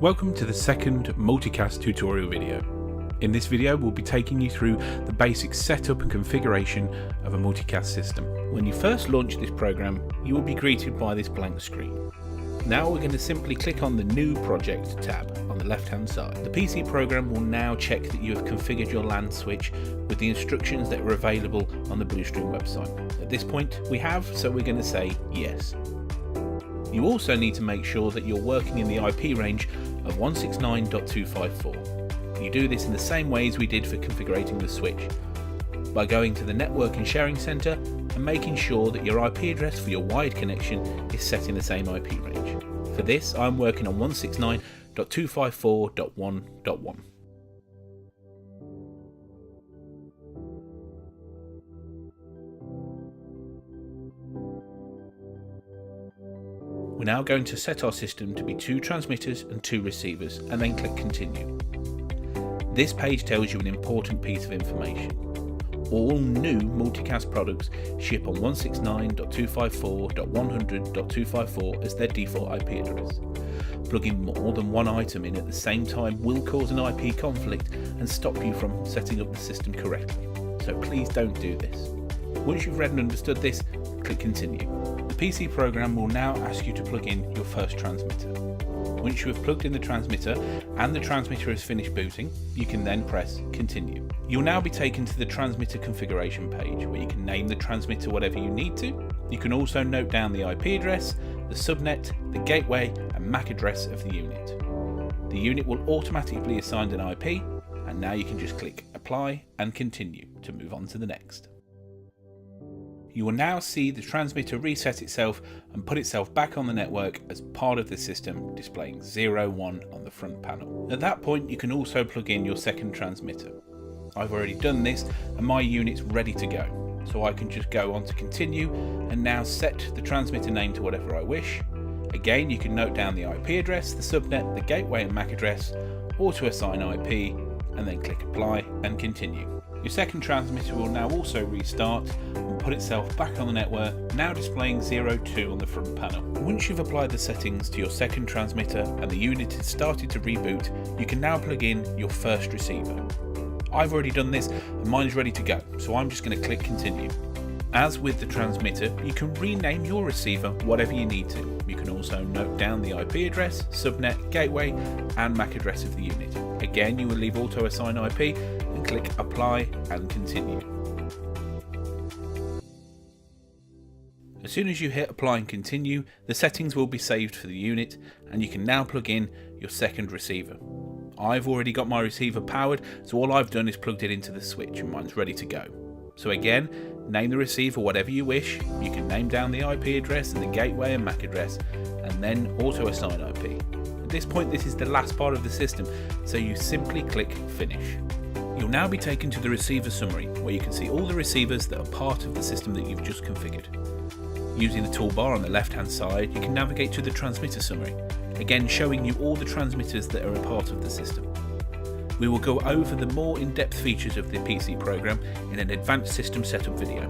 Welcome to the second Multicast tutorial video. In this video we'll be taking you through the basic setup and configuration of a multicast system. When you first launch this program, you will be greeted by this blank screen. Now we're going to simply click on the New Project tab on the left hand side. The PC program will now check that you have configured your LAN switch with the instructions that are available on the Blustream website. At this point we have, so we're going to say yes. You also need to make sure that you're working in the IP range of 169.254. You do this in the same way as we did for configuring the switch, by going to the Network and Sharing Center and making sure that your IP address for your wired connection is set in the same IP range. For this, I'm working on 169.254.1.1. We're now going to set our system to be 2 transmitters and 2 receivers, and then click continue. This page tells you an important piece of information. All new multicast products ship on 169.254.100.254 as their default IP address. Plugging more than one item in at the same time will cause an IP conflict and stop you from setting up the system correctly, so please don't do this. Once you've read and understood this, click continue. The PC program will now ask you to plug in your first transmitter. Once you have plugged in the transmitter and the transmitter has finished booting, you can then press continue. You'll now be taken to the transmitter configuration page where you can name the transmitter whatever you need to. You can also note down the IP address, the subnet, the gateway and MAC address of the unit. The unit will automatically be assigned an IP, and now you can just click apply and continue to move on to the next. You will now see the transmitter reset itself and put itself back on the network as part of the system, displaying 01 on the front panel. At that point you can also plug in your second transmitter. I've already done this and my unit's ready to go, so I can just go on to continue and now set the transmitter name to whatever I wish. Again, you can note down the IP address, the subnet, the gateway and MAC address, auto assign IP, and then click apply and continue. Your second transmitter will now also restart and put itself back on the network, now displaying 02 on the front panel. Once you've applied the settings to your second transmitter and the unit has started to reboot, you can now plug in your first receiver. I've already done this and mine's ready to go, so I'm just going to click continue. As with the transmitter, you can rename your receiver whatever you need to. You can also note down the IP address, subnet, gateway and MAC address of the unit. Again, you will leave auto assign IP and click apply and continue. As soon as you hit apply and continue, the settings will be saved for the unit and you can now plug in your second receiver. I've already got my receiver powered, so all I've done is plugged it into the switch and mine's ready to go. So again, name the receiver whatever you wish. You can name down the IP address and the gateway and MAC address, and then auto assign IP. At this point this is the last part of the system, so you simply click finish. You'll now be taken to the receiver summary where you can see all the receivers that are part of the system that you've just configured. Using the toolbar on the left hand side, you can navigate to the transmitter summary, again showing you all the transmitters that are a part of the system. We will go over the more in-depth features of the PC program in an advanced system setup video.